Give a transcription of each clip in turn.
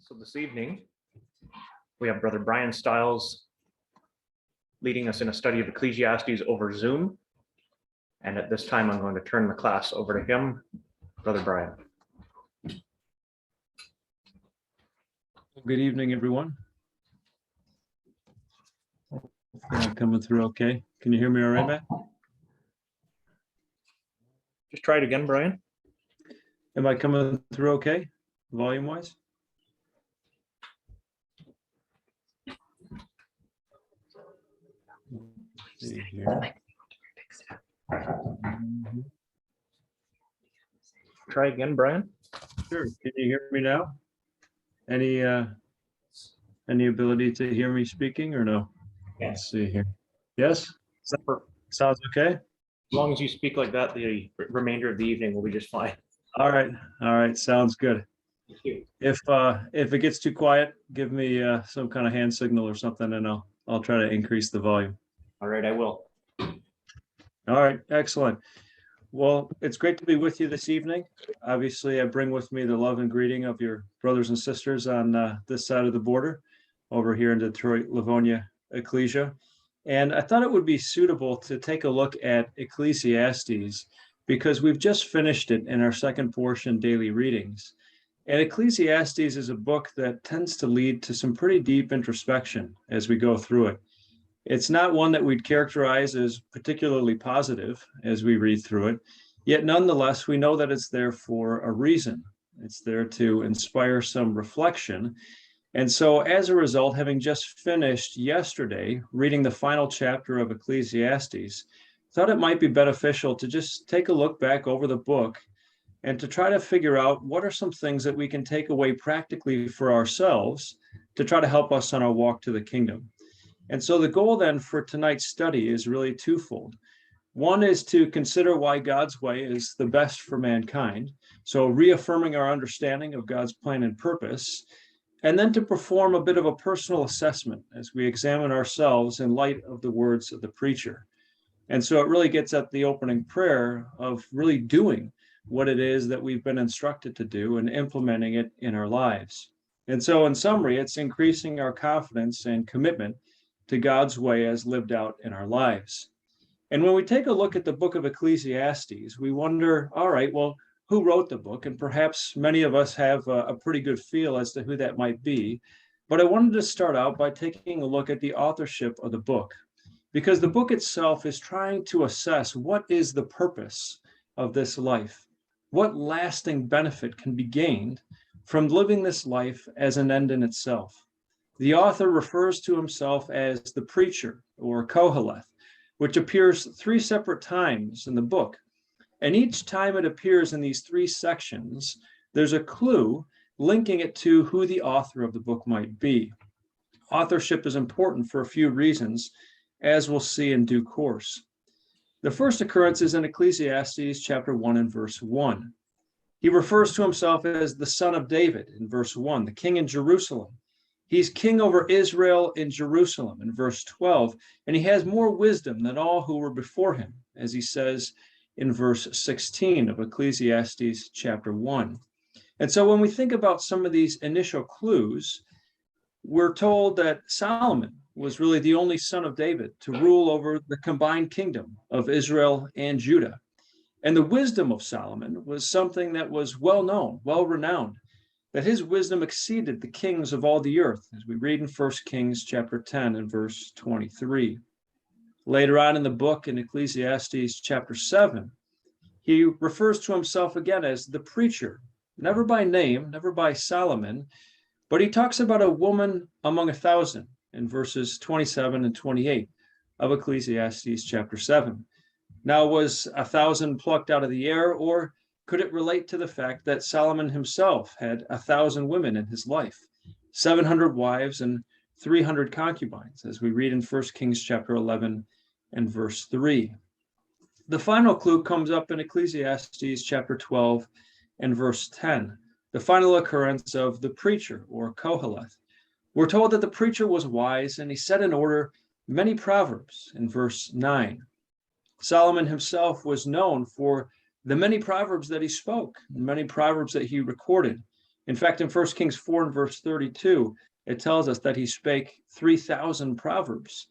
So this evening, we have Brother Bryan Styles leading us in a study of Ecclesiastes over Zoom. And at this time, I'm going to turn the class over to him, Brother Bryan. Good evening, everyone. I'm coming through okay. Can you hear me all right, Matt? Just try it again, Bryan. Am I coming through okay, volume-wise? Let's see here. Try again, Bryan. Sure. Can you hear me now? Any ability to hear me speaking or no? Yes. Let's see here. Yes? As Sounds okay? long as you speak like that, the remainder of the evening will be just fine. All right. Sounds good. Thank you. If it gets too quiet, give me some kind of hand signal or something, and I'll try to increase the volume. All right, I will. All right, excellent. Well, it's great to be with you this evening. Obviously, I bring with me the love and greeting of your brothers and sisters on this side of the border over here in Detroit, Livonia, Ecclesia. And I thought it would be suitable to take a look at Ecclesiastes because we've just finished it in our second portion daily readings. And Ecclesiastes is a book that tends to lead to some pretty deep introspection as we go through it. It's not one that we'd characterize as particularly positive as we read through it, yet nonetheless, we know that it's there for a reason. It's there to inspire some reflection. And so as a result, having just finished yesterday reading the final chapter of Ecclesiastes, thought it might be beneficial to just take a look back over the book and to try to figure out what are some things that we can take away practically for ourselves to try to help us on our walk to the kingdom. And so the goal then for tonight's study is really twofold. One is to consider why God's way is the best for mankind, so reaffirming our understanding of God's plan and purpose, and then to perform a bit of a personal assessment as we examine ourselves in light of the words of the preacher. And so it really gets at the opening prayer of really doing what it is that we've been instructed to do and implementing it in our lives. And so in summary, it's increasing our confidence and commitment to God's way as lived out in our lives. And when we take a look at the book of Ecclesiastes, we wonder, all right, well, who wrote the book? And perhaps many of us have a pretty good feel as to who that might be. But I wanted to start out by taking a look at the authorship of the book, because the book itself is trying to assess what is the purpose of this life, what lasting benefit can be gained from living this life as an end in itself. The author refers to himself as the preacher or Koheleth, which appears 3 separate times in the book. And each time it appears in these 3 sections, there's a clue linking it to who the author of the book might be. Authorship is important for a few reasons, as we'll see in due course. The first occurrence is in Ecclesiastes chapter 1 and verse 1. He refers to himself as the son of David in verse 1, the king in Jerusalem. He's king over Israel in Jerusalem in verse 12, and he has more wisdom than all who were before him, as he says in verse 16 of Ecclesiastes chapter 1. And so when we think about some of these initial clues, we're told that Salomon was really the only son of David to rule over the combined kingdom of Israel and Judah. And the wisdom of Solomon was something that was well known, well renowned, that his wisdom exceeded the kings of all the earth, as we read in 1 Kings chapter 10 and verse 23. Later on in the book, in Ecclesiastes chapter 7, he refers to himself again as the preacher, never by name, never by Solomon, but he talks about a woman among 1,000 in verses 27 and 28 of Ecclesiastes chapter 7. Now, was 1,000 plucked out of the air, or could it relate to the fact that Solomon himself had 1,000 women in his life, 700 wives and 300 concubines, as we read in 1 Kings chapter 11 and verse 3. The final clue comes up in Ecclesiastes chapter 12 and verse 10, the final occurrence of the preacher or Koheleth. We're told that the preacher was wise and he set in order many proverbs in verse 9. Solomon himself was known for the many proverbs that he spoke, and many proverbs that he recorded. In fact, in 1 Kings 4 and verse 32, it tells us that he spake 3,000 proverbs.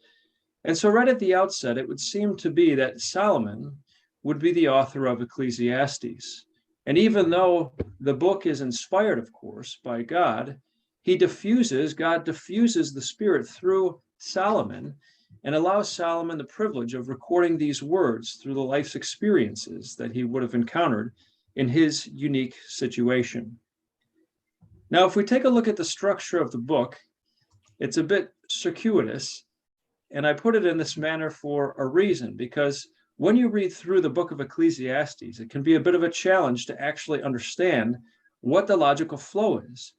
And so right at the outset, it would seem to be that Solomon would be the author of Ecclesiastes. And even though the book is inspired, of course, by God, God diffuses the Spirit through Solomon and allows Solomon the privilege of recording these words through the life's experiences that he would have encountered in his unique situation. Now, if we take a look at the structure of the book, it's a bit circuitous, and I put it in this manner for a reason, because when you read through the book of Ecclesiastes, it can be a bit of a challenge to actually understand what the logical flow is.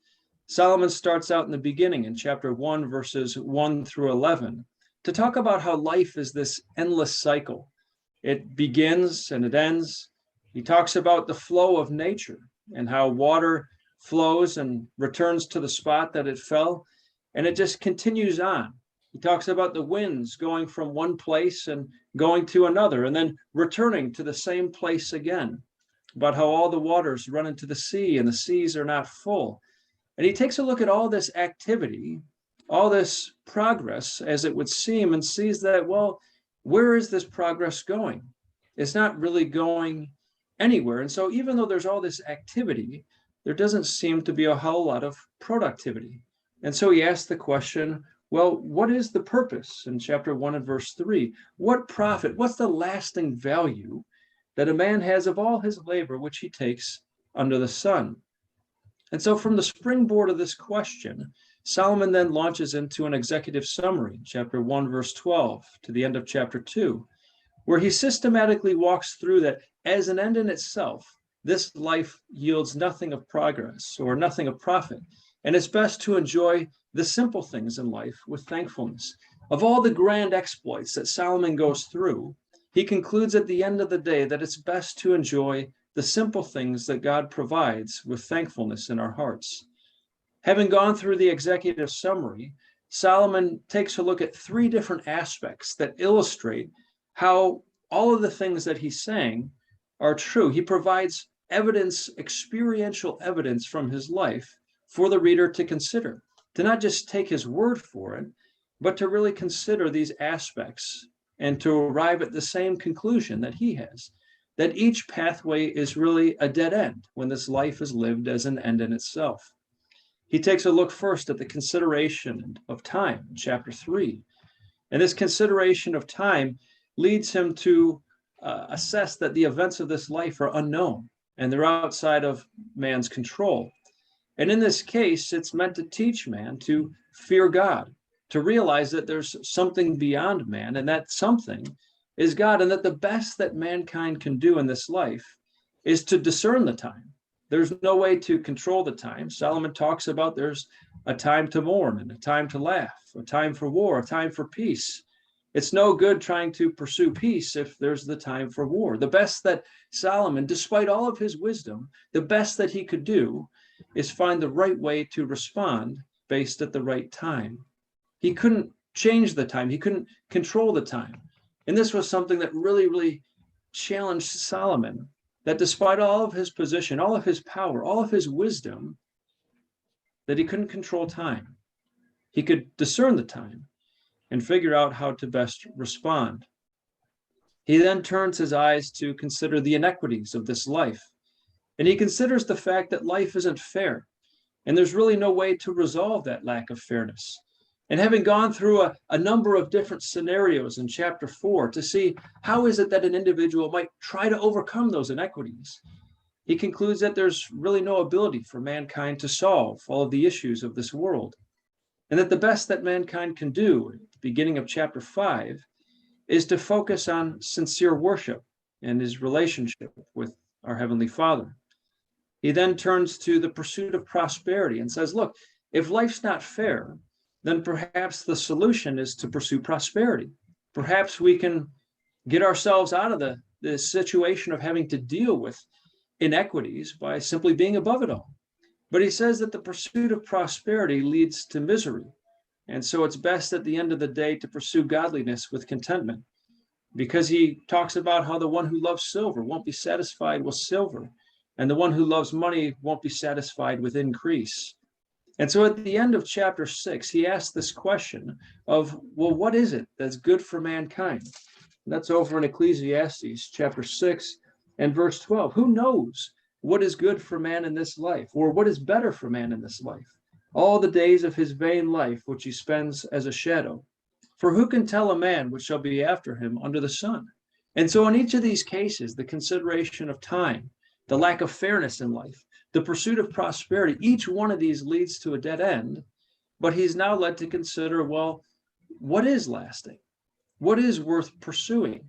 Solomon starts out in the beginning in chapter 1, verses 1 through 11, to talk about how life is this endless cycle. It begins and it ends. He talks about the flow of nature and how water flows and returns to the spot that it fell, and it just continues on. He talks about the winds going from one place and going to another, and then returning to the same place again, about how all the waters run into the sea and the seas are not full. And he takes a look at all this activity, all this progress, as it would seem, and sees that, well, where is this progress going? It's not really going anywhere. And so even though there's all this activity, there doesn't seem to be a whole lot of productivity. And so he asks the question, well, what is the purpose in chapter 1 and verse 3? What profit, what's the lasting value that a man has of all his labor which he takes under the sun? And so from the springboard of this question, Solomon then launches into an executive summary, chapter 1, verse 12, to the end of chapter 2, where he systematically walks through that as an end in itself, this life yields nothing of progress or nothing of profit. And it's best to enjoy the simple things in life with thankfulness. Of all the grand exploits that Solomon goes through, he concludes at the end of the day that it's best to enjoy the simple things that God provides with thankfulness in our hearts. Having gone through the executive summary, Solomon takes a look at 3 different aspects that illustrate how all of the things that he's saying are true. He provides evidence, experiential evidence from his life for the reader to consider, to not just take his word for it, but to really consider these aspects and to arrive at the same conclusion that he has, that each pathway is really a dead end when this life is lived as an end in itself. He takes a look first at the consideration of time in chapter 3. And this consideration of time leads him to assess that the events of this life are unknown and they're outside of man's control. And in this case, it's meant to teach man to fear God, to realize that there's something beyond man, and that something is God, and that the best that mankind can do in this life is to discern the time. There's no way to control the time. Solomon talks about there's a time to mourn and a time to laugh, a time for war, a time for peace. It's no good trying to pursue peace if there's the time for war. The best that Solomon, despite all of his wisdom, the best that he could do is find the right way to respond based at the right time. He couldn't change the time. He couldn't control the time. And this was something that really, really challenged Solomon, that despite all of his position, all of his power, all of his wisdom, that he couldn't control time. He could discern the time and figure out how to best respond. He then turns his eyes to consider the inequities of this life. And he considers the fact that life isn't fair. And there's really no way to resolve that lack of fairness. And having gone through a number of different scenarios in chapter 4 to see how is it that an individual might try to overcome those inequities, he concludes that there's really no ability for mankind to solve all of the issues of this world. And that the best that mankind can do at the beginning of chapter 5 is to focus on sincere worship and his relationship with our Heavenly Father. He then turns to the pursuit of prosperity and says, look, if life's not fair, then perhaps the solution is to pursue prosperity. Perhaps we can get ourselves out of the situation of having to deal with inequities by simply being above it all. But he says that the pursuit of prosperity leads to misery. And so it's best at the end of the day to pursue godliness with contentment, because he talks about how the one who loves silver won't be satisfied with silver, and the one who loves money won't be satisfied with increase. And so at the end of chapter 6, he asks this question of, well, what is it that's good for mankind? And that's over in Ecclesiastes chapter 6 and verse 12. Who knows what is good for man in this life, or what is better for man in this life? All the days of his vain life, which he spends as a shadow. For who can tell a man what shall be after him under the sun? And so in each of these cases, the consideration of time, the lack of fairness in life, the pursuit of prosperity, each one of these leads to a dead end. But he's now led to consider, well, what is lasting? What is worth pursuing?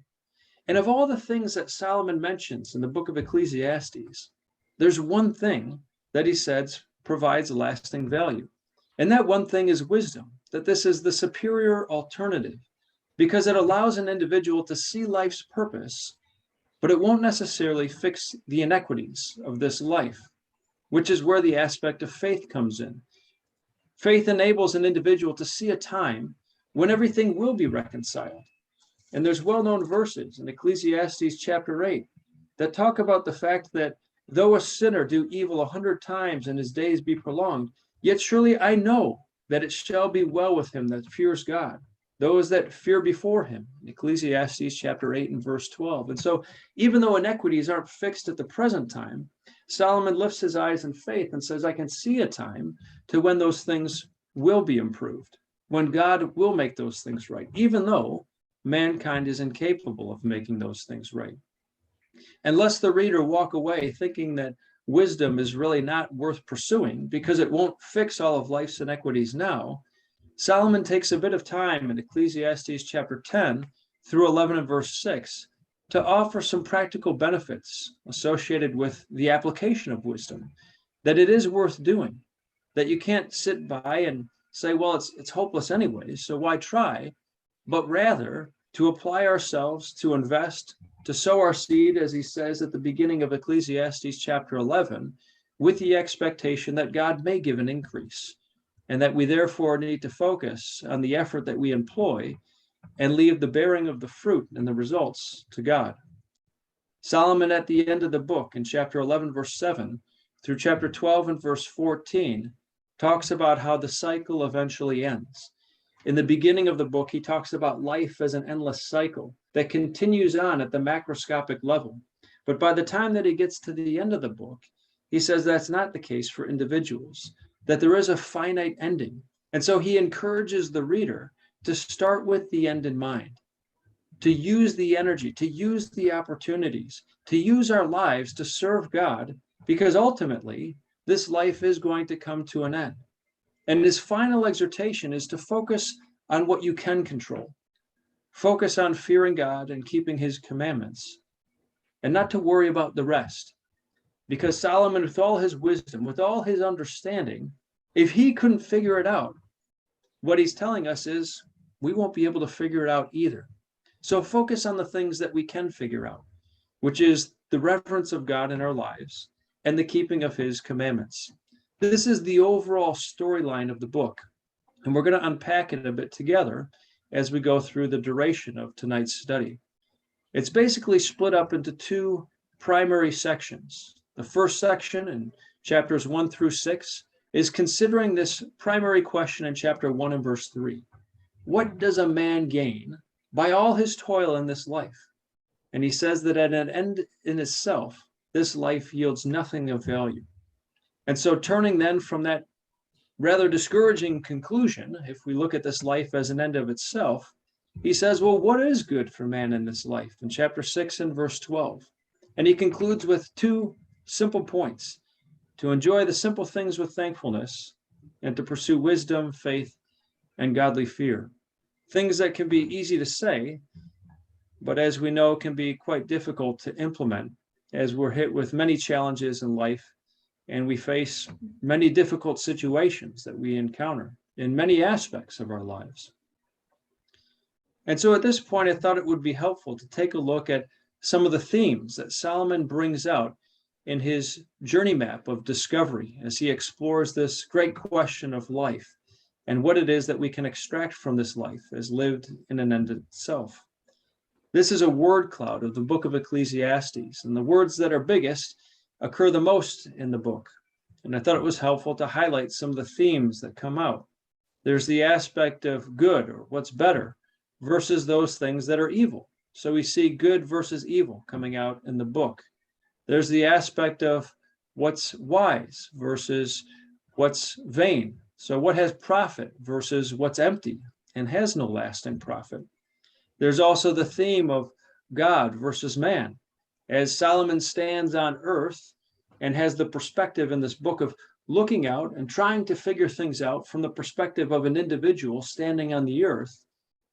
And of all the things that Solomon mentions in the book of Ecclesiastes, there's one thing that he says provides lasting value. And that one thing is wisdom, that this is the superior alternative, because it allows an individual to see life's purpose, but it won't necessarily fix the inequities of this life, which is where the aspect of faith comes in. Faith enables an individual to see a time when everything will be reconciled. And there's well-known verses in Ecclesiastes chapter 8 that talk about the fact that though a sinner do evil 100 times and his days be prolonged, yet surely I know that it shall be well with him that fears God, those that fear before him. Ecclesiastes chapter 8 and verse 12. And so even though inequities aren't fixed at the present time, Solomon lifts his eyes in faith and says, I can see a time to when those things will be improved, when God will make those things right, even though mankind is incapable of making those things right. And lest the reader walk away thinking that wisdom is really not worth pursuing because it won't fix all of life's inequities now, Solomon takes a bit of time in Ecclesiastes chapter 10 through 11 and verse 6 to offer some practical benefits associated with the application of wisdom, that it is worth doing, that you can't sit by and say, well, it's hopeless anyway, so why try? But rather to apply ourselves, to invest, to sow our seed, as he says at the beginning of Ecclesiastes chapter 11, with the expectation that God may give an increase, and that we therefore need to focus on the effort that we employ and leave the bearing of the fruit and the results to God. Solomon at the end of the book in chapter 11, verse 7 through chapter 12 and verse 14 talks about how the cycle eventually ends. In the beginning of the book, he talks about life as an endless cycle that continues on at the macroscopic level. But by the time that he gets to the end of the book, he says that's not the case for individuals, that there is a finite ending. And so he encourages the reader to start with the end in mind, to use the energy, to use the opportunities, to use our lives to serve God, because ultimately this life is going to come to an end. And his final exhortation is to focus on what you can control. Focus on fearing God and keeping his commandments, and not to worry about the rest. Because Solomon, with all his wisdom, with all his understanding, if he couldn't figure it out, what he's telling us is we won't be able to figure it out either. So focus on the things that we can figure out, which is the reverence of God in our lives and the keeping of his commandments. This is the overall storyline of the book, and we're going to unpack it a bit together as we go through the duration of tonight's study. It's basically split up into two primary sections. The first section in chapters 1 through 6 is considering this primary question in chapter 1 and verse 3. What does a man gain by all his toil in this life? And he says that at an end in itself, this life yields nothing of value. And so turning then from that rather discouraging conclusion, if we look at this life as an end of itself, he says, well, what is good for man in this life? In chapter 6 and verse 12. And he concludes with two simple points: to enjoy the simple things with thankfulness, and to pursue wisdom, faith, and godly fear. Things that can be easy to say, but as we know, can be quite difficult to implement as we're hit with many challenges in life, and we face many difficult situations that we encounter in many aspects of our lives. And so at this point, I thought it would be helpful to take a look at some of the themes that Solomon brings out in his journey map of discovery as he explores this great question of life and what it is that we can extract from this life as lived in an end itself. This is a word cloud of the book of Ecclesiastes, and the words that are biggest occur the most in the book. And I thought it was helpful to highlight some of the themes that come out. There's the aspect of good, or what's better, versus those things that are evil. So we see good versus evil coming out in the book. There's the aspect of what's wise versus what's vain. So what has profit versus what's empty and has no lasting profit. There's also the theme of God versus man. As Solomon stands on earth and has the perspective in this book of looking out and trying to figure things out from the perspective of an individual standing on the earth,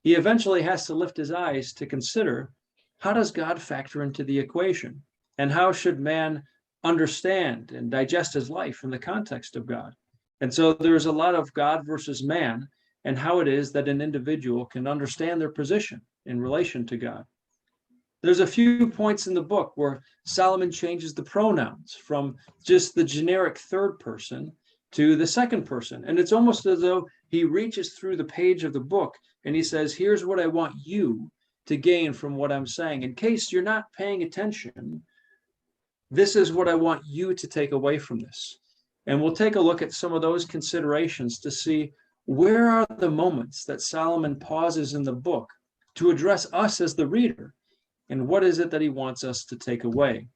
he eventually has to lift his eyes to consider, how does God factor into the equation? And how should man understand and digest his life in the context of God? And so there's a lot of God versus man and how it is that an individual can understand their position in relation to God. There's a few points in the book where Solomon changes the pronouns from just the generic third person to the second person. And it's almost as though he reaches through the page of the book and he says, here's what I want you to gain from what I'm saying. In case you're not paying attention, this is what I want you to take away from this. And we'll take a look at some of those considerations to see where are the moments that Solomon pauses in the book to address us as the reader, and what is it that he wants us to take away.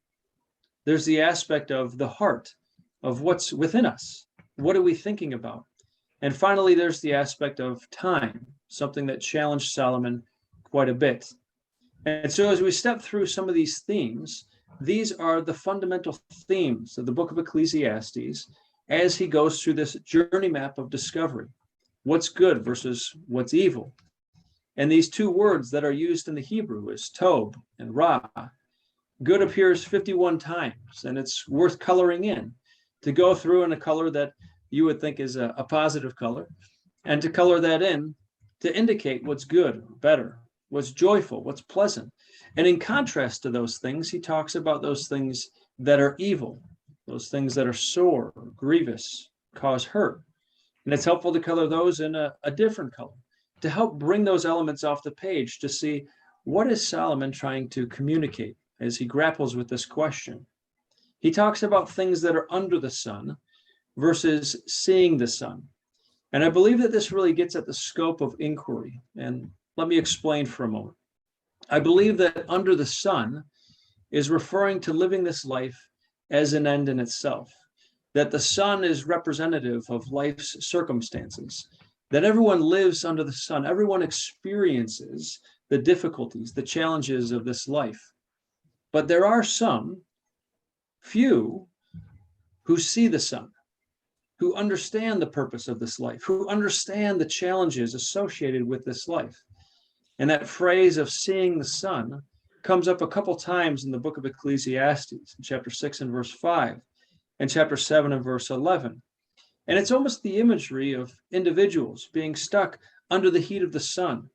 There's the aspect of the heart, of what's within us. What are we thinking about? And finally, there's the aspect of time, something that challenged Solomon quite a bit. And so as we step through some of these themes, these are the fundamental themes of the book of Ecclesiastes as he goes through this journey map of discovery. What's good versus what's evil? And these two words that are used in the Hebrew is tob and ra. Good appears 51 times, and it's worth coloring in, to go through in a color that you would think is a positive color, and to color that in to indicate what's good, better, what's joyful, what's pleasant. And in contrast to those things, he talks about those things that are evil, those things that are sore, grievous, cause hurt. And it's helpful to color those in a different color to help bring those elements off the page to see what is Solomon trying to communicate as he grapples with this question. He talks about things that are under the sun versus seeing the sun. And I believe that this really gets at the scope of inquiry. And let me explain for a moment. I believe that under the sun is referring to living this life as an end in itself, that the sun is representative of life's circumstances, that everyone lives under the sun, everyone experiences the difficulties, the challenges of this life. But there are some, few, who see the sun, who understand the purpose of this life, who understand the challenges associated with this life. And that phrase of seeing the sun comes up a couple times in the book of Ecclesiastes, in chapter 6 and verse 5, and chapter 7 and verse 11. And it's almost the imagery of individuals being stuck under the heat of the sun,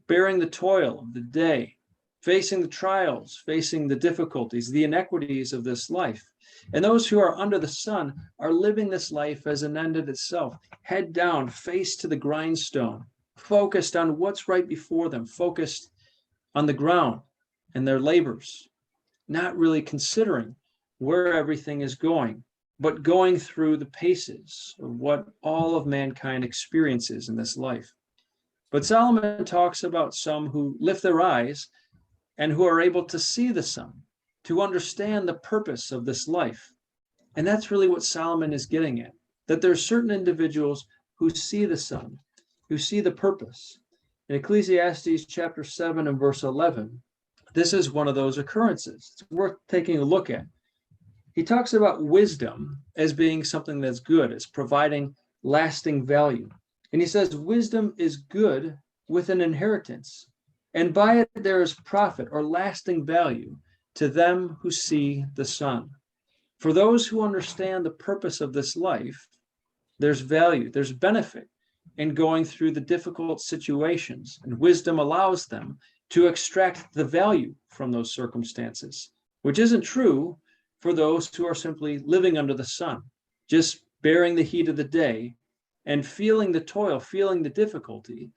bearing the toil of the day, facing the trials, facing the difficulties, the inequities of this life. And those who are under the sun are living this life as an end in itself, head down, face to the grindstone, focused on what's right before them, focused on the ground and their labors, not really considering where everything is going, but going through the paces of what all of mankind experiences in this life. But Solomon talks about some who lift their eyes and who are able to see the sun, to understand the purpose of this life. And that's really what Solomon is getting at, that there are certain individuals who see the sun, who see the purpose. In Ecclesiastes chapter 7 and verse 11, this is one of those occurrences. It's worth taking a look at. He talks about wisdom as being something that's good, as providing lasting value. And he says, wisdom is good with an inheritance, and by it there is profit or lasting value to them who see the sun. For those who understand the purpose of this life, there's value, there's benefit in going through the difficult situations, and wisdom allows them to extract the value from those circumstances, which isn't true for those who are simply living under the sun, just bearing the heat of the day and feeling the toil, feeling the difficulty,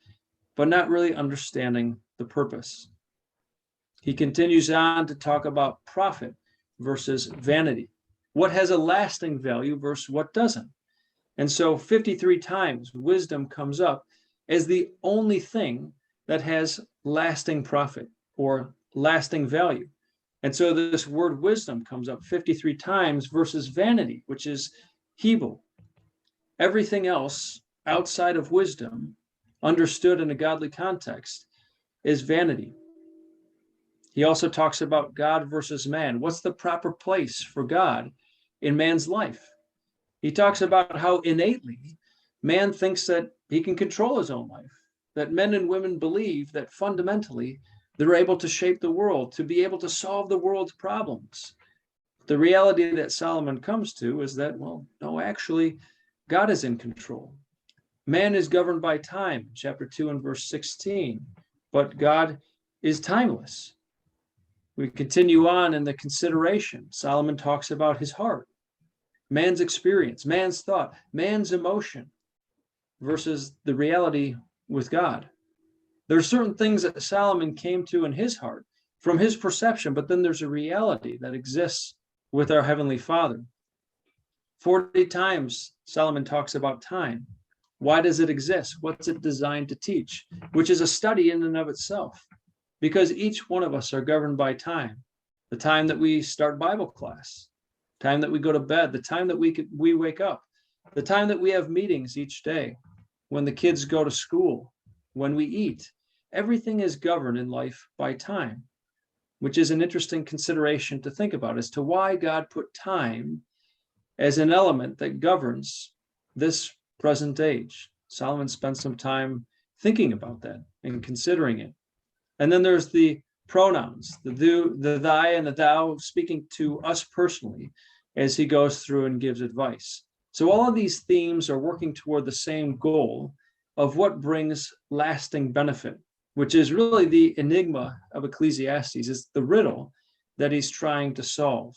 but not really understanding the purpose. He continues on to talk about profit versus vanity. what has a lasting value versus what doesn't. And so 53 times wisdom comes up as the only thing that has lasting profit or lasting value. And so this word wisdom comes up 53 times versus vanity, which is Hebel. Everything else outside of wisdom, understood in a godly context, is vanity. He also talks about God versus man. What's the proper place for God in man's life? He talks about how innately man thinks that he can control his own life, that men and women believe that fundamentally they're able to shape the world, to be able to solve the world's problems. The reality that Solomon comes to is that, well, no, actually, God is in control. Man is governed by time, chapter 2 and verse 16, but God is timeless. We continue on in the consideration. Solomon talks about his heart, man's experience, man's thought, man's emotion versus the reality with God. There are certain things that Solomon came to in his heart from his perception, but then there's a reality that exists with our Heavenly Father. 40 times Solomon talks about time. Why does it exist? What's it designed to teach? Which is a study in and of itself, because each one of us are governed by time. The time that we start Bible class, time that we go to bed, the time that we wake up, the time that we have meetings each day, when the kids go to school, when we eat. Everything is governed in life by time, which is an interesting consideration to think about as to why God put time as an element that governs this present age. Solomon spent some time thinking about that and considering it. And then there's the pronouns, the thy and the thou, speaking to us personally as he goes through and gives advice. So all of these themes are working toward the same goal of what brings lasting benefit, which is really the enigma of Ecclesiastes, is the riddle that he's trying to solve.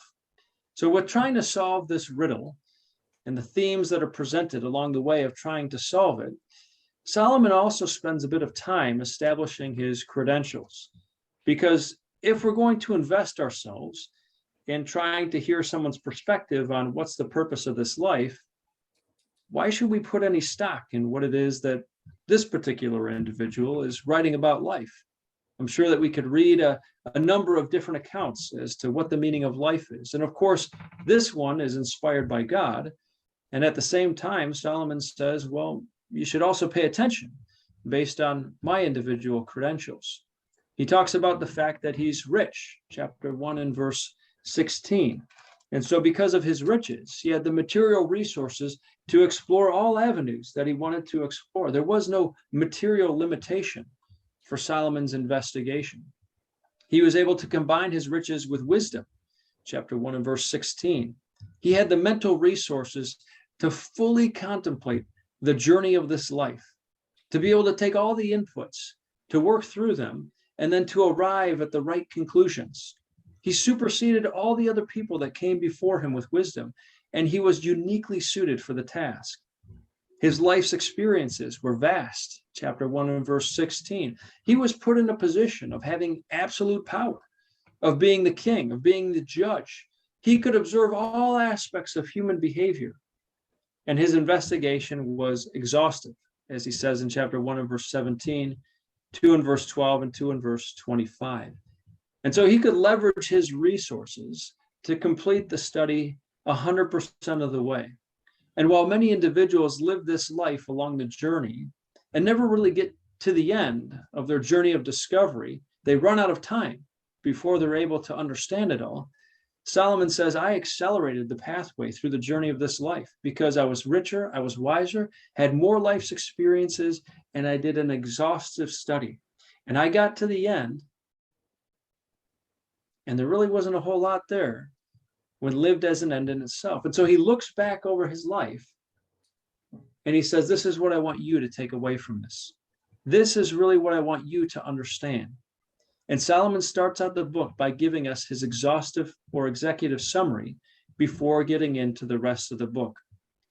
So with trying to solve this riddle and the themes that are presented along the way of trying to solve it, Solomon also spends a bit of time establishing his credentials. Because if we're going to invest ourselves in trying to hear someone's perspective on what's the purpose of this life, why should we put any stock in what it is that this particular individual is writing about life? I'm sure that we could read a number of different accounts as to what the meaning of life is. And of course, this one is inspired by God. And at the same time, Solomon says, well, you should also pay attention based on my individual credentials. He talks about the fact that he's rich, chapter 1 and verse 16. And so because of his riches, he had the material resources to explore all avenues that he wanted to explore. There was no material limitation for Solomon's investigation. He was able to combine his riches with wisdom, chapter 1 and verse 16. He had the mental resources to fully contemplate the journey of this life, to be able to take all the inputs, to work through them, and then to arrive at the right conclusions. He superseded all the other people that came before him with wisdom, and he was uniquely suited for the task. His life's experiences were vast, chapter 1 and verse 16. He was put in a position of having absolute power, of being the king, of being the judge. He could observe all aspects of human behavior, and his investigation was exhaustive, as he says in chapter 1 and verse 17, 2 and verse 12, and 2 and verse 25. And so he could leverage his resources to complete the study 100% of the way. And while many individuals live this life along the journey and never really get to the end of their journey of discovery, they run out of time before they're able to understand it all. Solomon says, I accelerated the pathway through the journey of this life because I was richer, I was wiser, had more life's experiences, and I did an exhaustive study. And I got to the end, and there really wasn't a whole lot there when lived as an end in itself. And so he looks back over his life and he says, this is what I want you to take away from this. This is really what I want you to understand. And Solomon starts out the book by giving us his exhaustive or executive summary before getting into the rest of the book.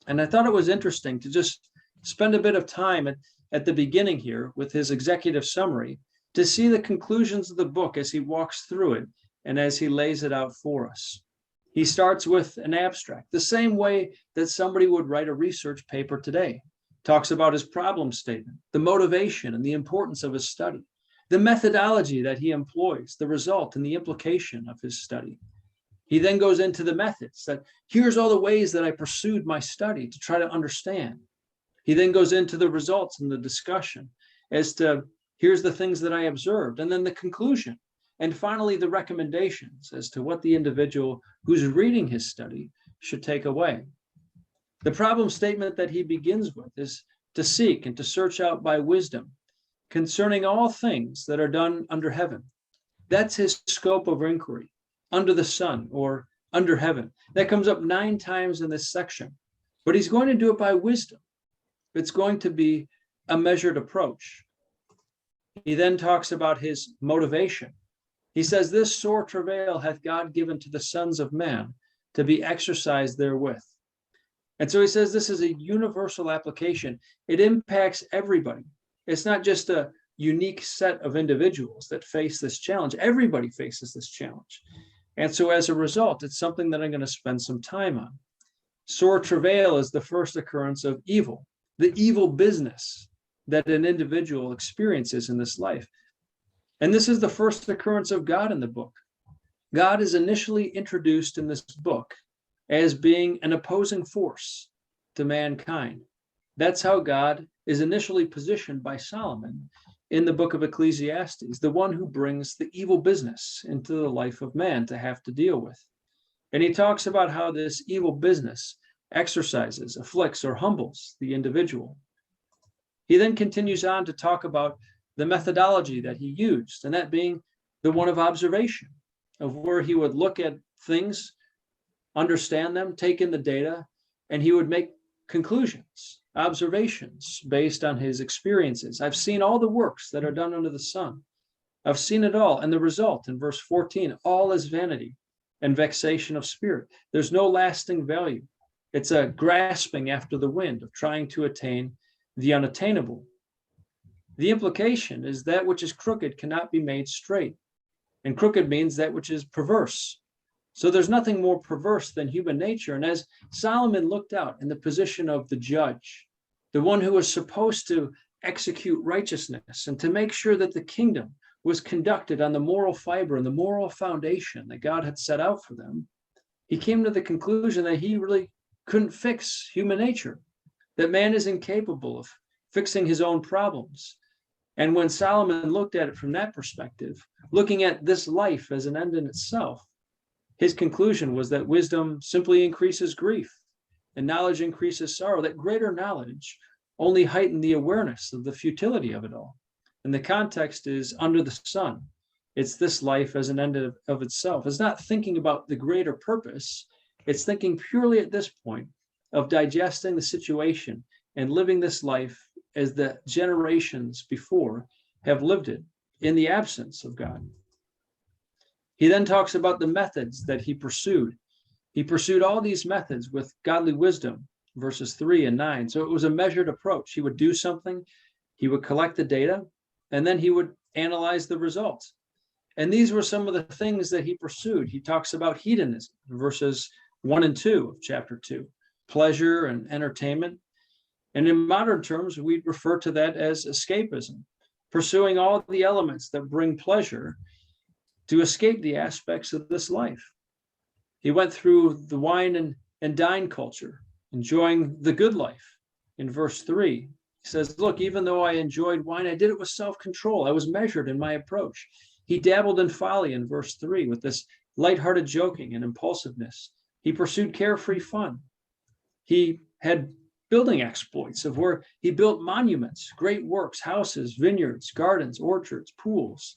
And I thought it was interesting to just spend a bit of time at the beginning here with his executive summary to see the conclusions of the book as he walks through it and as he lays it out for us. He starts with an abstract, the same way that somebody would write a research paper today. Talks about his problem statement, the motivation and the importance of his study, the methodology that he employs, the result and the implication of his study. He then goes into the methods, that here's all the ways that I pursued my study to try to understand. He then goes into the results and the discussion as to here's the things that I observed, and then the conclusion. And finally, the recommendations as to what the individual who's reading his study should take away. The problem statement that he begins with is to seek and to search out by wisdom concerning all things that are done under heaven. That's his scope of inquiry, under the sun or under heaven. That comes up 9 times in this section, but he's going to do it by wisdom. It's going to be a measured approach. He then talks about his motivation. He says, this sore travail hath God given to the sons of man to be exercised therewith. And so he says this is a universal application. It impacts everybody. It's not just a unique set of individuals that face this challenge. Everybody faces this challenge. And so as a result, it's something that I'm going to spend some time on. Sore travail is the first occurrence of evil, the evil business that an individual experiences in this life. And this is the first occurrence of God in the book. God is initially introduced in this book as being an opposing force to mankind. That's how God is initially positioned by Solomon in the book of Ecclesiastes, the one who brings the evil business into the life of man to have to deal with. And he talks about how this evil business exercises, afflicts, or humbles the individual. He then continues on to talk about the methodology that he used, and that being the one of observation, of where he would look at things, understand them, take in the data, and he would make conclusions, observations based on his experiences. I've seen all the works that are done under the sun. I've seen it all. And the result in verse 14, all is vanity and vexation of spirit. There's no lasting value. It's a grasping after the wind of trying to attain the unattainable. The implication is that which is crooked cannot be made straight. And crooked means that which is perverse. So there's nothing more perverse than human nature. And as Solomon looked out in the position of the judge, the one who was supposed to execute righteousness and to make sure that the kingdom was conducted on the moral fiber and the moral foundation that God had set out for them, he came to the conclusion that he really couldn't fix human nature, that man is incapable of fixing his own problems. And when Solomon looked at it from that perspective, looking at this life as an end in itself, his conclusion was that wisdom simply increases grief and knowledge increases sorrow, that greater knowledge only heightened the awareness of the futility of it all. And the context is under the sun. It's this life as an end of itself. It's not thinking about the greater purpose. It's thinking purely at this point of digesting the situation and living this life as the generations before have lived it in the absence of God. He then talks about the methods that he pursued. He pursued all these methods with godly wisdom, verses 3 and 9. So it was a measured approach. He would do something, he would collect the data, and then he would analyze the results. And these were some of the things that he pursued. He talks about hedonism, verses 1 and 2 of chapter 2, pleasure and entertainment. And in modern terms, we'd refer to that as escapism, pursuing all the elements that bring pleasure to escape the aspects of this life. He went through the wine and dine culture, enjoying the good life. In verse 3, he says, look, even though I enjoyed wine, I did it with self-control. I was measured in my approach. He dabbled in folly in verse 3 with this lighthearted joking and impulsiveness. He pursued carefree fun. He had building exploits of where he built monuments, great works, houses, vineyards, gardens, orchards, pools.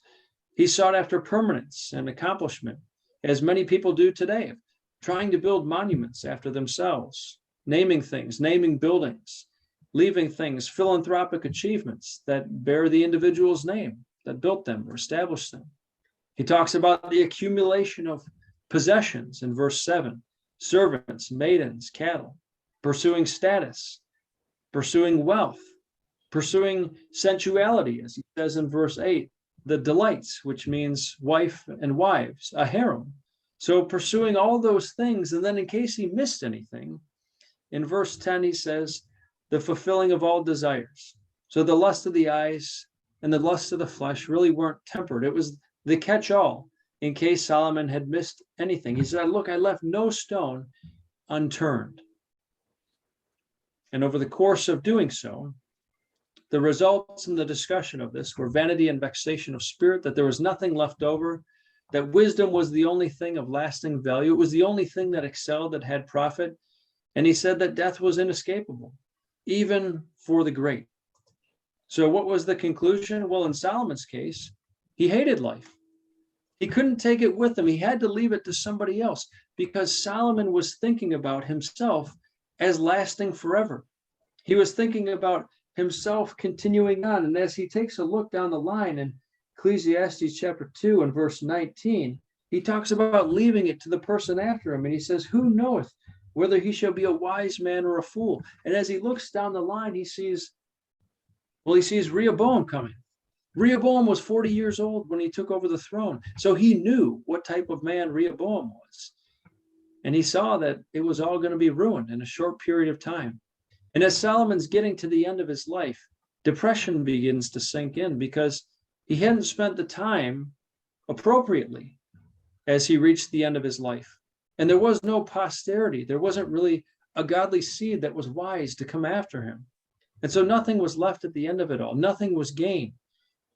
He sought after permanence and accomplishment, as many people do today, trying to build monuments after themselves, naming things, naming buildings, leaving things, philanthropic achievements that bear the individual's name that built them or established them. He talks about the accumulation of possessions in verse 7, servants, maidens, cattle, pursuing status, pursuing wealth, pursuing sensuality, as he says in verse 8, the delights, which means wife and wives, a harem, So pursuing all those things, and then in case he missed anything, in verse 10, he says, the fulfilling of all desires. So the lust of the eyes and the lust of the flesh really weren't tempered. It was the catch-all in case Solomon had missed anything. He said, look, I left no stone unturned. And over the course of doing so, the results in the discussion of this were vanity and vexation of spirit, that there was nothing left over, that wisdom was the only thing of lasting value. It was the only thing that excelled, that had profit. And he said that death was inescapable, even for the great. So what was the conclusion? Well, in Solomon's case, he hated life. He couldn't take it with him. He had to leave it to somebody else, because Solomon was thinking about himself as lasting forever. He was thinking about himself continuing on. And as he takes a look down the line in Ecclesiastes chapter 2 and verse 19, he talks about leaving it to the person after him. And he says, who knoweth whether he shall be a wise man or a fool? And as he looks down the line, he sees Rehoboam coming. Rehoboam was 40 years old when he took over the throne. So he knew what type of man Rehoboam was. And he saw that it was all going to be ruined in a short period of time. And as Solomon's getting to the end of his life, depression begins to sink in, because he hadn't spent the time appropriately as he reached the end of his life. And there was no posterity. There wasn't really a godly seed that was wise to come after him. And so nothing was left at the end of it all. Nothing was gained.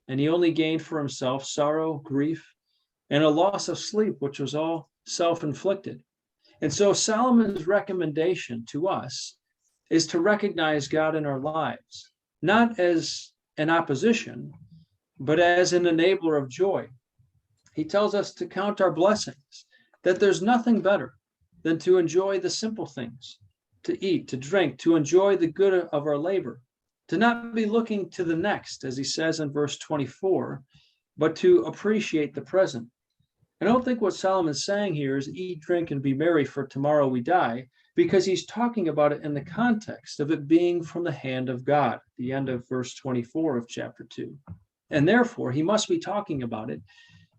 And he only gained for himself sorrow, grief, and a loss of sleep, which was all self-inflicted. And so Solomon's recommendation to us is to recognize God in our lives, not as an opposition, but as an enabler of joy. He tells us to count our blessings, that there's nothing better than to enjoy the simple things, to eat, to drink, to enjoy the good of our labor, to not be looking to the next, as he says in verse 24, but to appreciate the present. I don't think what Solomon's saying here is eat, drink, and be merry, for tomorrow we die, because he's talking about it in the context of it being from the hand of God, the end of verse 24 of chapter 2. And therefore, he must be talking about it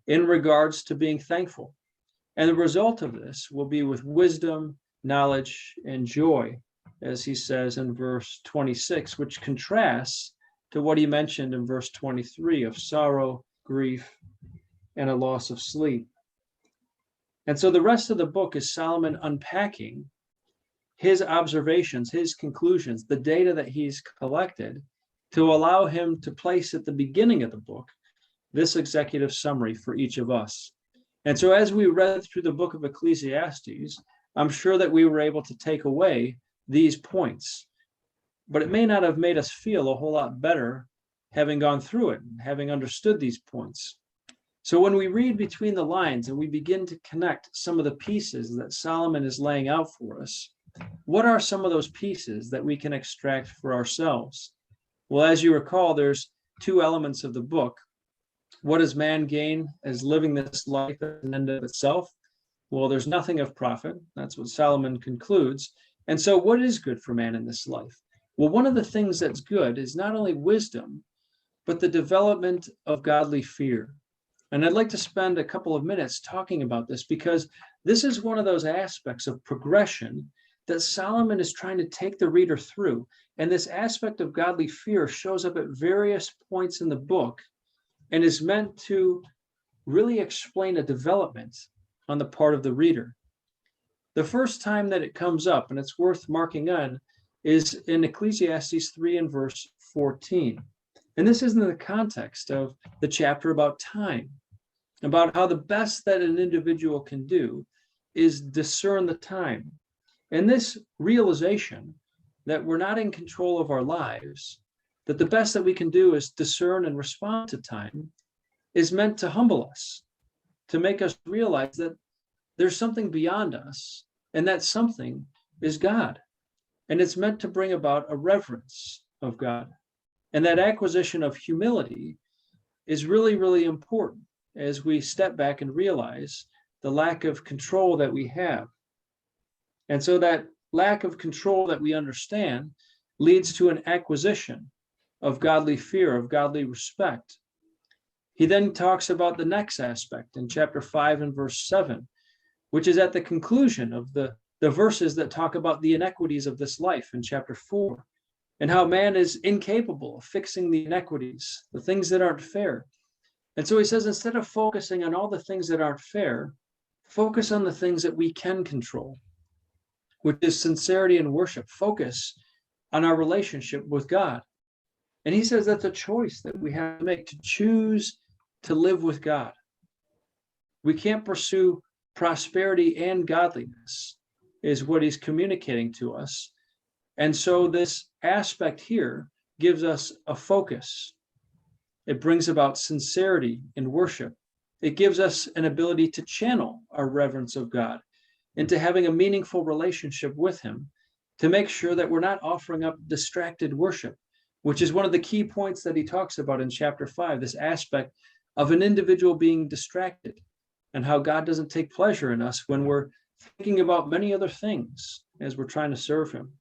in regards to being thankful. And the result of this will be with wisdom, knowledge, and joy, as he says in verse 26, which contrasts to what he mentioned in verse 23 of sorrow, grief, and a loss of sleep. And so the rest of the book is Solomon unpacking his observations, his conclusions, the data that he's collected, to allow him to place at the beginning of the book this executive summary for each of us. And so as we read through the book of Ecclesiastes, I'm sure that we were able to take away these points, but it may not have made us feel a whole lot better having gone through it and having understood these points. So when we read between the lines and we begin to connect some of the pieces that Solomon is laying out for us, what are some of those pieces that we can extract for ourselves? Well, as you recall, there's two elements of the book. What does man gain as living this life as an end of itself? Well, there's nothing of profit. That's what Solomon concludes. And so what is good for man in this life? Well, one of the things that's good is not only wisdom, but the development of godly fear. And I'd like to spend a couple of minutes talking about this, because this is one of those aspects of progression that Solomon is trying to take the reader through. And this aspect of godly fear shows up at various points in the book and is meant to really explain a development on the part of the reader. The first time that it comes up, and it's worth marking on, is in Ecclesiastes 3 and verse 14. And this is in the context of the chapter about time, about how the best that an individual can do is discern the time. And this realization that we're not in control of our lives, that the best that we can do is discern and respond to time, is meant to humble us, to make us realize that there's something beyond us, and that something is God. And it's meant to bring about a reverence of God. And that acquisition of humility is really, really important as we step back and realize the lack of control that we have. And so that lack of control that we understand leads to an acquisition of godly fear, of godly respect. He then talks about the next aspect in chapter 5 and verse 7, which is at the conclusion of the verses that talk about the inequities of this life in chapter 4, and how man is incapable of fixing the inequities, the things that aren't fair. And so he says, instead of focusing on all the things that aren't fair, focus on the things that we can control, which is sincerity and worship. Focus on our relationship with God. And he says that's a choice that we have to make, to choose to live with God. We can't pursue prosperity and godliness, is what he's communicating to us. And so this aspect here gives us a focus. It brings about sincerity in worship. It gives us an ability to channel our reverence of God into having a meaningful relationship with him, to make sure that we're not offering up distracted worship, which is one of the key points that he talks about in chapter 5, this aspect of an individual being distracted, and how God doesn't take pleasure in us when we're thinking about many other things as we're trying to serve him.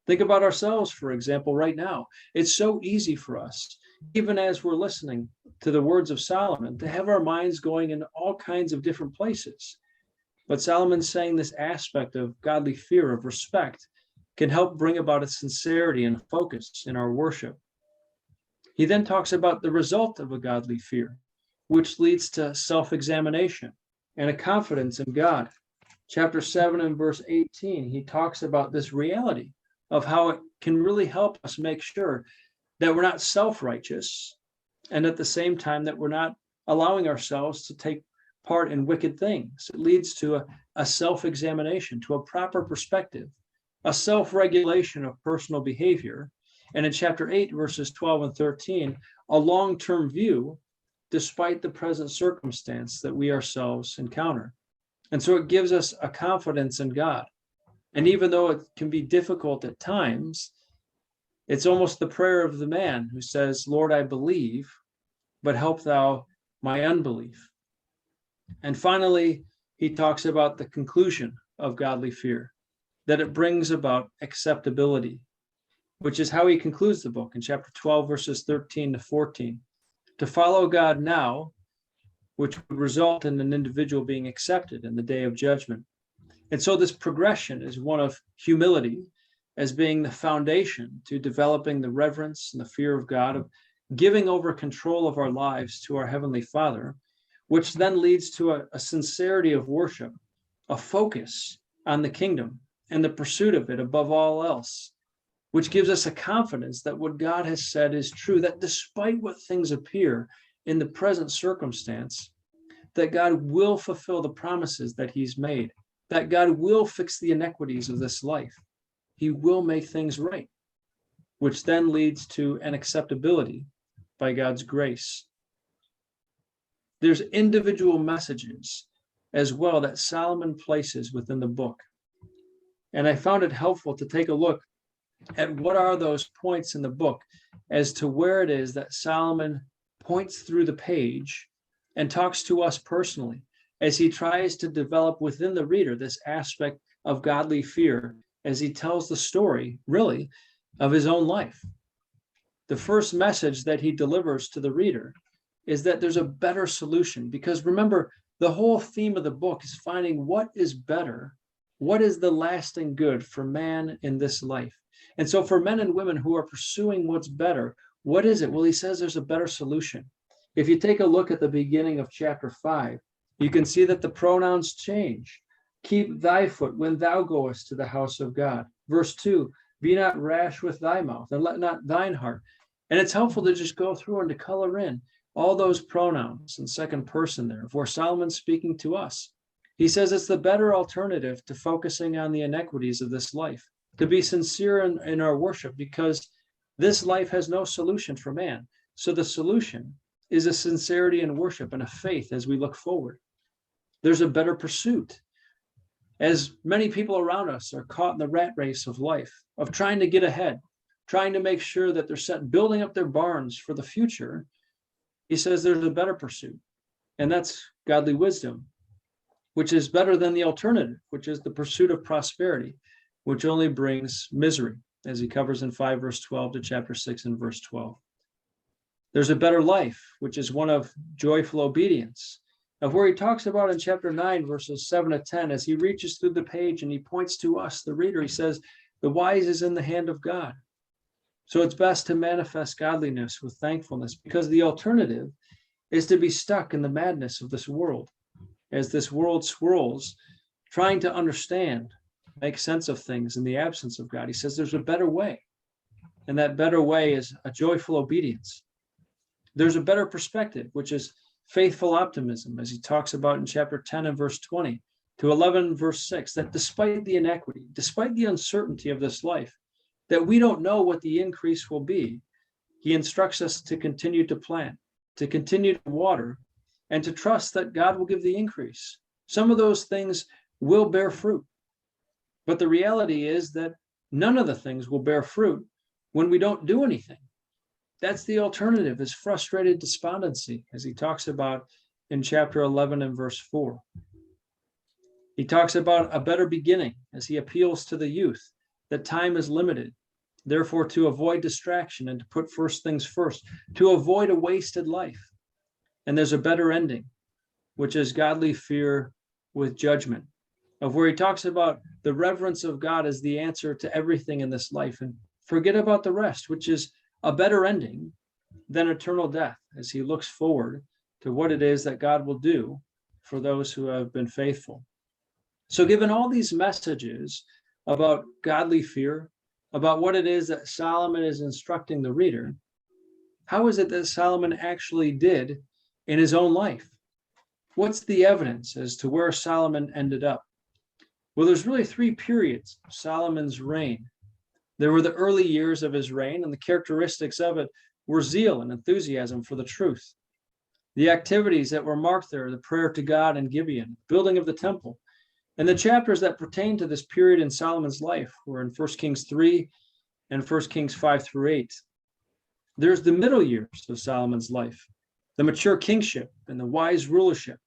Think about ourselves, for example, right now. It's so easy for us, even as we're listening to the words of Solomon, to have our minds going in all kinds of different places. But Solomon's saying this aspect of godly fear, of respect, can help bring about a sincerity and focus in our worship. He then talks about the result of a godly fear, which leads to self-examination and a confidence in God. Chapter 7 and verse 18, he talks about this reality of how it can really help us make sure that we're not self-righteous, and at the same time that we're not allowing ourselves to take part in wicked things. It leads to a self-examination, to a proper perspective, a self-regulation of personal behavior. And in chapter 8, verses 12 and 13, a long-term view despite the present circumstance that we ourselves encounter. And so it gives us a confidence in God. And even though it can be difficult at times, it's almost the prayer of the man who says, Lord, I believe, but help thou my unbelief. And finally, he talks about the conclusion of godly fear, that it brings about acceptability, which is how he concludes the book in chapter 12, verses 13 to 14. To follow God now, which would result in an individual being accepted in the day of judgment. And so this progression is one of humility as being the foundation to developing the reverence and the fear of God, of giving over control of our lives to our Heavenly Father, which then leads to a sincerity of worship, a focus on the kingdom and the pursuit of it above all else, which gives us a confidence that what God has said is true, that despite what things appear in the present circumstance, that God will fulfill the promises that he's made, that God will fix the inequities of this life. He will make things right, which then leads to an acceptability by God's grace. There's individual messages as well that Solomon places within the book. And I found it helpful to take a look at what are those points in the book as to where it is that Solomon points through the page and talks to us personally as he tries to develop within the reader this aspect of godly fear as he tells the story, really, of his own life. The first message that he delivers to the reader is that there's a better solution, because remember, the whole theme of the book is finding what is better, what is the lasting good for man in this life. And so for men and women who are pursuing what's better, what is it? Well, he says there's a better solution. If you take a look at the beginning of chapter 5, you can see that the pronouns change. Keep thy foot when thou goest to the house of God. Verse 2, be not rash with thy mouth, and let not thine heart. And it's helpful to just go through and to color in all those pronouns in second person there, where Solomon's speaking to us. He says it's the better alternative to focusing on the inequities of this life, to be sincere in our worship, because this life has no solution for man. So the solution is a sincerity in worship and a faith as we look forward. There's a better pursuit. As many people around us are caught in the rat race of life, of trying to get ahead, trying to make sure that they're building up their barns for the future, he says there's a better pursuit, and that's godly wisdom, which is better than the alternative, which is the pursuit of prosperity, which only brings misery, as he covers in 5 verse 12 to chapter 6 and verse 12. There's a better life, which is one of joyful obedience, of where he talks about in chapter 9, verses 7 to 10, as he reaches through the page and he points to us, the reader, he says, the wise is in the hand of God. So it's best to manifest godliness with thankfulness, because the alternative is to be stuck in the madness of this world. As this world swirls, trying to understand, make sense of things in the absence of God. He says there's a better way. And that better way is a joyful obedience. There's a better perspective, which is faithful optimism, as he talks about in chapter 10 and verse 20 to 11, verse 6, that despite the inequity, despite the uncertainty of this life, that we don't know what the increase will be, he instructs us to continue to plant, to continue to water, and to trust that God will give the increase. Some of those things will bear fruit. But the reality is that none of the things will bear fruit when we don't do anything. That's the alternative, is frustrated despondency, as he talks about in chapter 11 and verse 4. He talks about a better beginning as he appeals to the youth, that time is limited, therefore to avoid distraction and to put first things first, to avoid a wasted life. And there's a better ending, which is godly fear with judgment, of where he talks about the reverence of God as the answer to everything in this life, and forget about the rest, which is a better ending than eternal death, as he looks forward to what it is that God will do for those who have been faithful. So given all these messages about godly fear, about what it is that Solomon is instructing the reader, how is it that Solomon actually did in his own life? What's the evidence as to where Solomon ended up? Well, there's really three periods of Solomon's reign. There were the early years of his reign, and the characteristics of it were zeal and enthusiasm for the truth. The activities that were marked there, the prayer to God in Gibeon, building of the temple, and the chapters that pertain to this period in Solomon's life were in 1 Kings 3 and 1 Kings 5 through 8. There's the middle years of Solomon's life, the mature kingship and the wise rulership.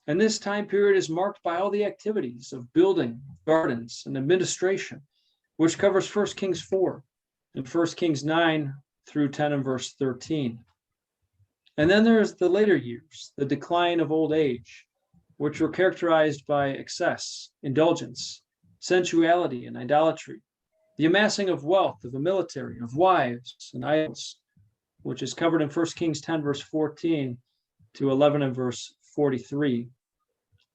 And this time period is marked by all the activities of building gardens and administration, which covers 1 Kings 4 and 1 Kings 9 through 10 and verse 13. And then there's the later years, the decline of old age, which were characterized by excess, indulgence, sensuality, and idolatry, the amassing of wealth, of the military, of wives and idols, which is covered in 1 Kings 10 verse 14 to 11 and verse 43.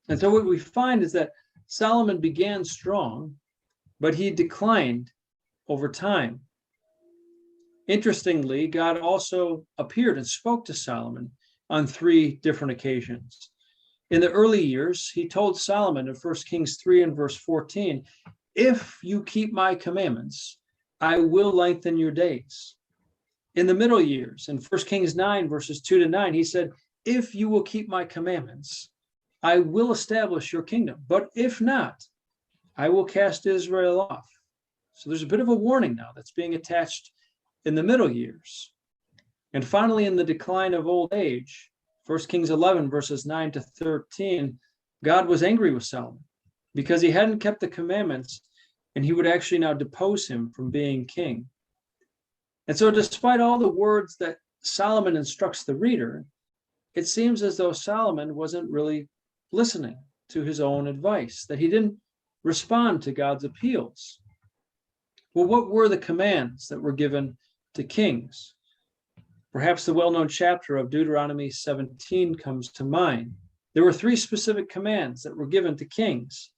And so what we find is that Solomon began strong, but he declined over time. Interestingly, God also appeared and spoke to Solomon on three different occasions. In the early years, he told Solomon in 1 Kings 3 and verse 14, if you keep my commandments, I will lengthen your days. In the middle years, in 1 Kings 9 verses 2 to 9, he said, if you will keep my commandments, I will establish your kingdom. But if not, I will cast Israel off. So there's a bit of a warning now that's being attached in the middle years. And finally, in the decline of old age, 1 Kings 11, verses 9 to 13, God was angry with Solomon because he hadn't kept the commandments, and he would actually now depose him from being king. And so despite all the words that Solomon instructs the reader, it seems as though Solomon wasn't really listening to his own advice, that he didn't respond to God's appeals. Well, what were the commands that were given to kings? Perhaps the well-known chapter of Deuteronomy 17 comes to mind. There were three specific commands that were given to kings.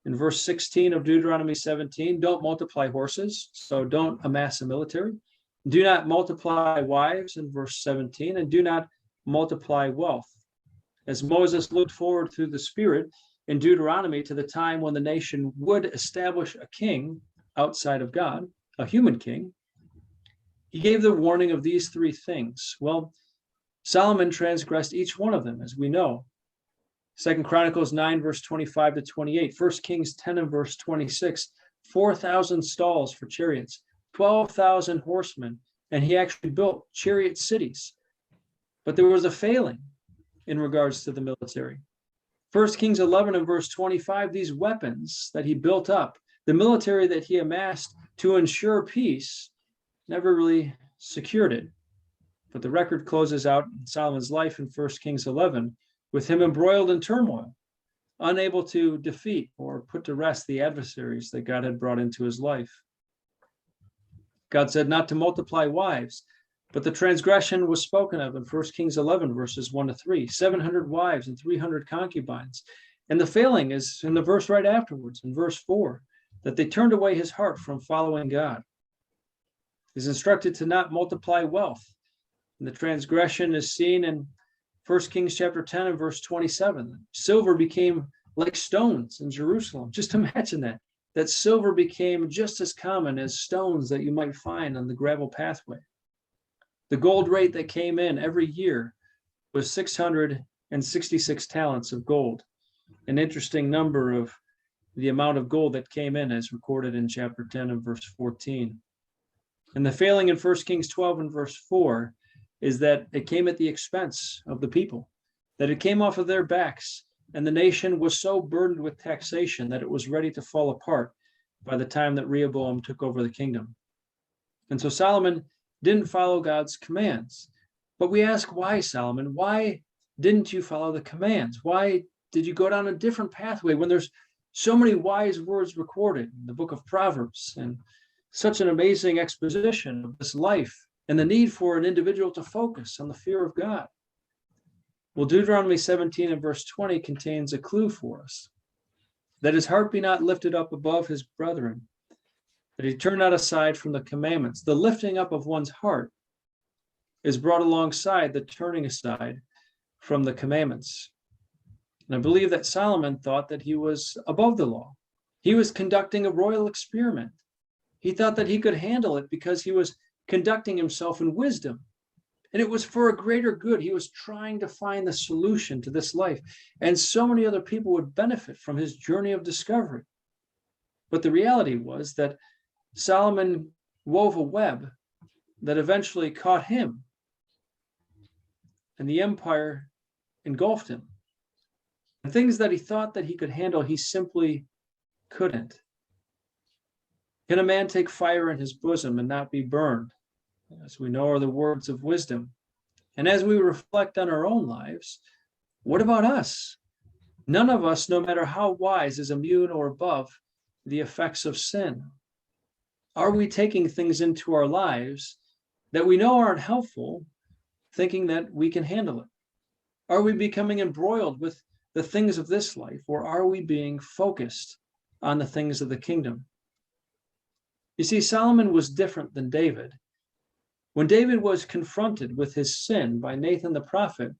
In verse 16 of Deuteronomy 17, don't multiply horses, so don't amass a military. Do not multiply wives in verse 17, and do not multiply wealth. As Moses looked forward through the Spirit in Deuteronomy to the time when the nation would establish a king outside of God, a human king, he gave the warning of these three things. Well, Solomon transgressed each one of them, as we know. 2 Chronicles 9, verse 25 to 28, 1 Kings 10 and verse 26, 4,000 stalls for chariots, 12,000 horsemen, and he actually built chariot cities. But there was a failing in regards to the military. 1 Kings 11 and verse 25, these weapons that he built up, the military that he amassed to ensure peace, never really secured it. But the record closes out in Solomon's life in 1 Kings 11 with him embroiled in turmoil, unable to defeat or put to rest the adversaries that God had brought into his life. God said not to multiply wives, but the transgression was spoken of in 1 Kings 11, verses 1-3, 700 wives and 300 concubines. And the failing is in the verse right afterwards, in verse 4, that they turned away his heart from following God. He's instructed to not multiply wealth. And the transgression is seen in 1 Kings chapter 10 and verse 27. Silver became like stones in Jerusalem. Just imagine that silver became just as common as stones that you might find on the gravel pathway. The gold rate that came in every year was 666 talents of gold, an interesting number of the amount of gold that came in as recorded in chapter 10 and verse 14. And the failing in 1 Kings 12 and verse 4 is that it came at the expense of the people, that it came off of their backs, and the nation was so burdened with taxation that it was ready to fall apart by the time that Rehoboam took over the kingdom. And so Solomon didn't follow God's commands. But we ask, why, Solomon? Why didn't you follow the commands? Why did you go down a different pathway when there's so many wise words recorded in the book of Proverbs and such an amazing exposition of this life and the need for an individual to focus on the fear of God? Well, Deuteronomy 17 and verse 20 contains a clue for us, that his heart be not lifted up above his brethren, that he turn not aside from the commandments. The lifting up of one's heart is brought alongside the turning aside from the commandments. And I believe that Solomon thought that he was above the law. He was conducting a royal experiment. He thought that he could handle it because he was conducting himself in wisdom. And it was for a greater good. He was trying to find the solution to this life. And so many other people would benefit from his journey of discovery. But the reality was that Solomon wove a web that eventually caught him, and the empire engulfed him. And things that he thought that he could handle, he simply couldn't. Can a man take fire in his bosom and not be burned? As we know, are the words of wisdom. And as we reflect on our own lives, what about us? None of us, no matter how wise, is immune or above the effects of sin. Are we taking things into our lives that we know aren't helpful, thinking that we can handle it? Are we becoming embroiled with the things of this life, or are we being focused on the things of the kingdom? You see, Solomon was different than David. When David was confronted with his sin by Nathan the prophet,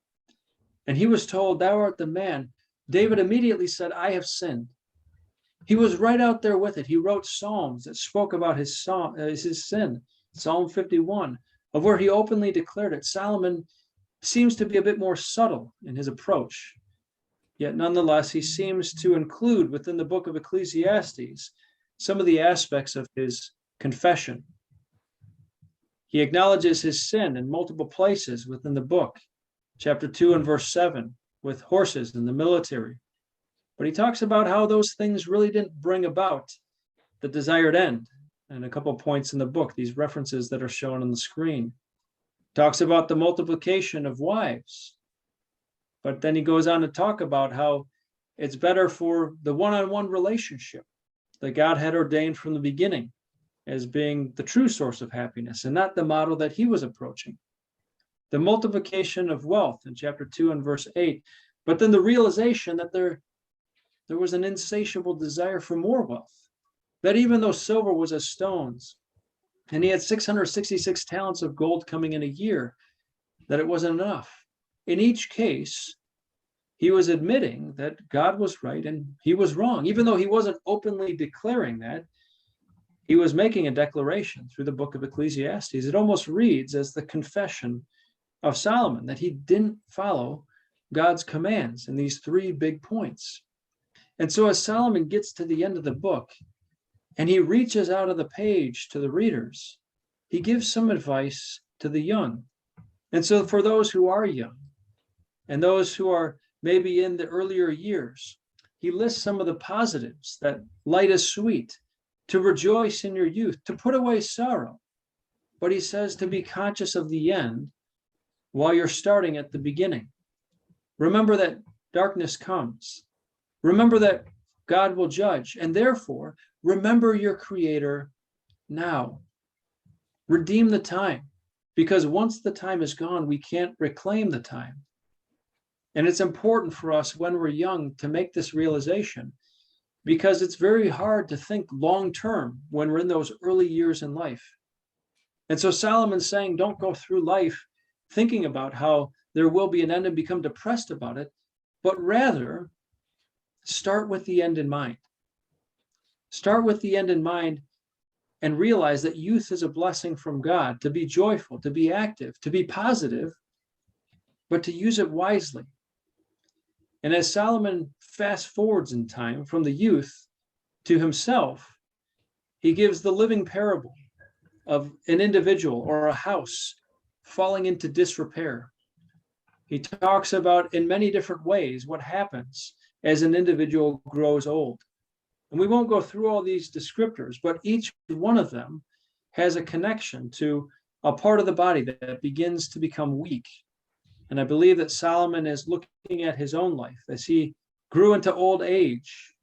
and he was told, "Thou art the man," David immediately said, "I have sinned." He was right out there with it. He wrote psalms that spoke about his sin. Psalm 51, of where he openly declared it. Solomon seems to be a bit more subtle in his approach. Yet nonetheless, he seems to include within the book of Ecclesiastes some of the aspects of his confession. He acknowledges his sin in multiple places within the book. Chapter 2 and verse 7, with horses and the military. But he talks about how those things really didn't bring about the desired end. And a couple of points in the book, these references that are shown on the screen. Talks about the multiplication of wives. But then he goes on to talk about how it's better for the one-on-one relationship that God had ordained from the beginning as being the true source of happiness and not the model that he was approaching. The multiplication of wealth in chapter 2 and verse 8, but then the realization that there was an insatiable desire for more wealth, that even though silver was as stones, and he had 666 talents of gold coming in a year, that it wasn't enough. In each case, he was admitting that God was right and he was wrong. Even though he wasn't openly declaring that, he was making a declaration through the book of Ecclesiastes. It almost reads as the confession of Solomon, that he didn't follow God's commands in these three big points. And so as Solomon gets to the end of the book and he reaches out of the page to the readers, he gives some advice to the young. And so for those who are young and those who are maybe in the earlier years, he lists some of the positives, that light is sweet, to rejoice in your youth, to put away sorrow. But he says to be conscious of the end while you're starting at the beginning. Remember that darkness comes. Remember that God will judge, and therefore remember your Creator now. Redeem the time, because once the time is gone, we can't reclaim the time. And it's important for us when we're young to make this realization, because it's very hard to think long term when we're in those early years in life. And so Solomon's saying, don't go through life thinking about how there will be an end and become depressed about it, but rather start with the end in mind. Start with the end in mind and realize that youth is a blessing from God, to be joyful, to be active, to be positive, but to use it wisely. And as Solomon fast forwards in time from the youth to himself, he gives the living parable of an individual or a house falling into disrepair. He talks about in many different ways what happens as an individual grows old. And we won't go through all these descriptors, but each one of them has a connection to a part of the body that begins to become weak. And I believe that Solomon is looking at his own life as he grew into old age,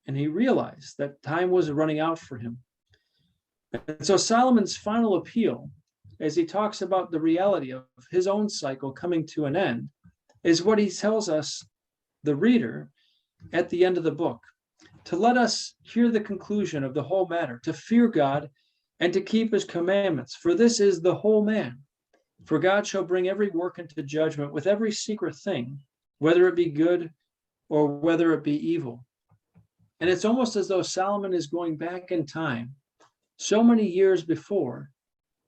and he realized that time was running out for him. And so Solomon's final appeal, as he talks about the reality of his own cycle coming to an end, is what he tells us, the reader, at the end of the book, to let us hear the conclusion of the whole matter, to fear God and to keep his commandments, for this is the whole man. For God shall bring every work into judgment with every secret thing, whether it be good or whether it be evil. And it's almost as though Solomon is going back in time so many years before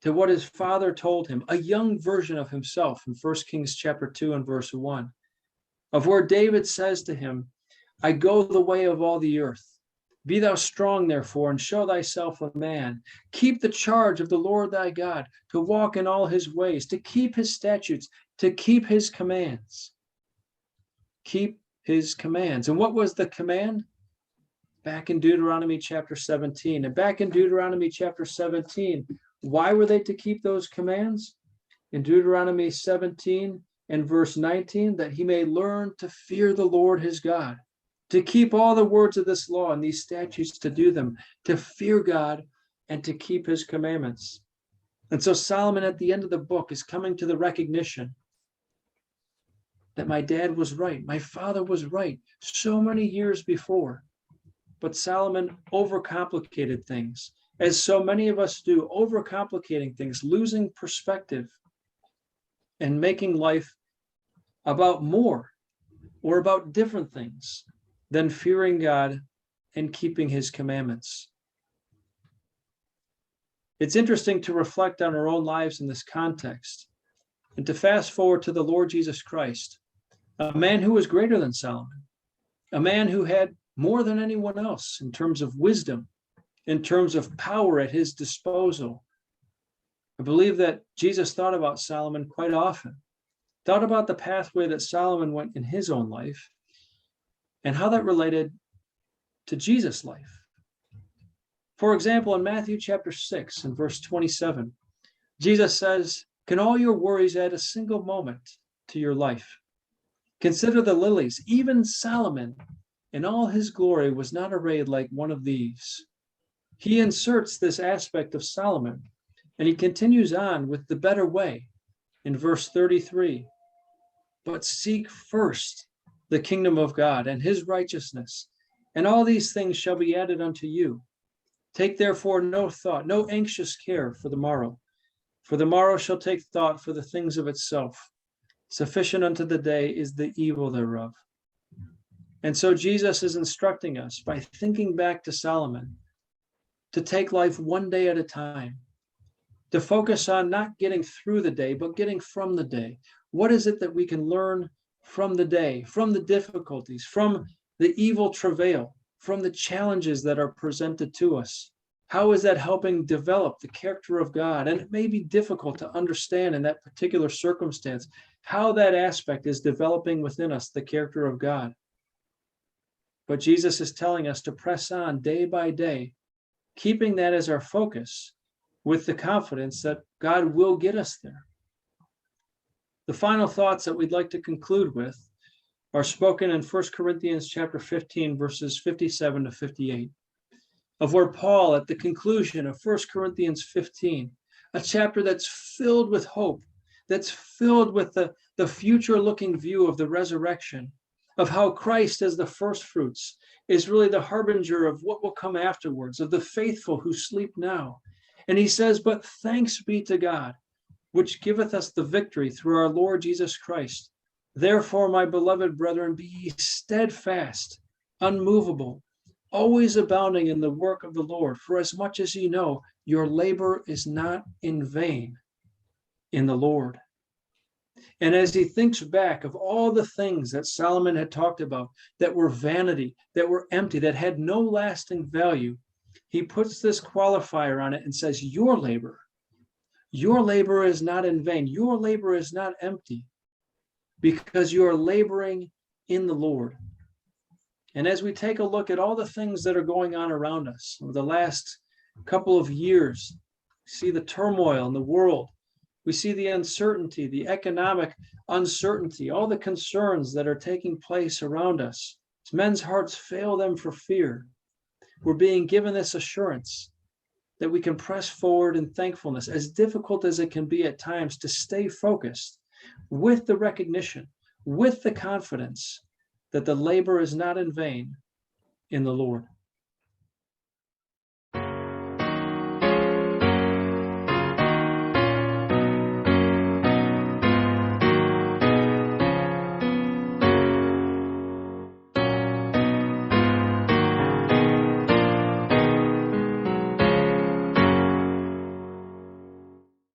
to what his father told him, a young version of himself in 1 Kings chapter 2 and verse 1, of where David says to him, I go the way of all the earth. Be thou strong, therefore, and show thyself a man. Keep the charge of the Lord thy God, to walk in all his ways, to keep his statutes, to keep his commands. Keep his commands. And what was the command? Back in Deuteronomy chapter 17. And back in Deuteronomy chapter 17, why were they to keep those commands? In Deuteronomy 17 and verse 19, that he may learn to fear the Lord his God, to keep all the words of this law and these statutes, to do them, to fear God and to keep his commandments. And so Solomon at the end of the book is coming to the recognition that my dad was right, my father was right so many years before. But Solomon overcomplicated things, as so many of us do, overcomplicating things, losing perspective, and making life about more or about different things than fearing God and keeping his commandments. It's interesting to reflect on our own lives in this context and to fast forward to the Lord Jesus Christ, a man who was greater than Solomon, a man who had more than anyone else in terms of wisdom, in terms of power at his disposal. I believe that Jesus thought about Solomon quite often, thought about the pathway that Solomon went in his own life and how that related to Jesus' life. For example, in Matthew chapter 6 and verse 27, Jesus says, can all your worries add a single moment to your life? Consider the lilies, even Solomon in all his glory was not arrayed like one of these. He inserts this aspect of Solomon, and he continues on with the better way in verse 33. But seek first the kingdom of God and his righteousness, and all these things shall be added unto you. Take therefore no thought, no anxious care for the morrow shall take thought for the things of itself. Sufficient unto the day is the evil thereof. And so Jesus is instructing us by thinking back to Solomon to take life one day at a time, to focus on not getting through the day, but getting from the day. What is it that we can learn from the day, from the difficulties, from the evil travail, from the challenges that are presented to us? How is that helping develop the character of God? And it may be difficult to understand in that particular circumstance how that aspect is developing within us the character of God. But Jesus is telling us to press on day by day, keeping that as our focus with the confidence that God will get us there. The final thoughts that we'd like to conclude with are spoken in 1 Corinthians chapter 15, verses 57 to 58, of where Paul, at the conclusion of 1 Corinthians 15, a chapter that's filled with hope, that's filled with the future-looking view of the resurrection, of how Christ as the first fruits is really the harbinger of what will come afterwards, of the faithful who sleep now. And he says, but thanks be to God, which giveth us the victory through our Lord Jesus Christ. Therefore, my beloved brethren, be ye steadfast, unmovable, always abounding in the work of the Lord, for as much as ye know, your labor is not in vain in the Lord. And as he thinks back of all the things that Solomon had talked about that were vanity, that were empty, that had no lasting value, he puts this qualifier on it and says, your labor is not in vain. Your labor is not empty, because you are laboring in the Lord. And as we take a look at all the things that are going on around us over the last couple of years, we see the turmoil in the world. We see the uncertainty, the economic uncertainty, all the concerns that are taking place around us. As men's hearts fail them for fear, we're being given this assurance that we can press forward in thankfulness, as difficult as it can be at times, to stay focused with the recognition, with the confidence that the labor is not in vain in the Lord.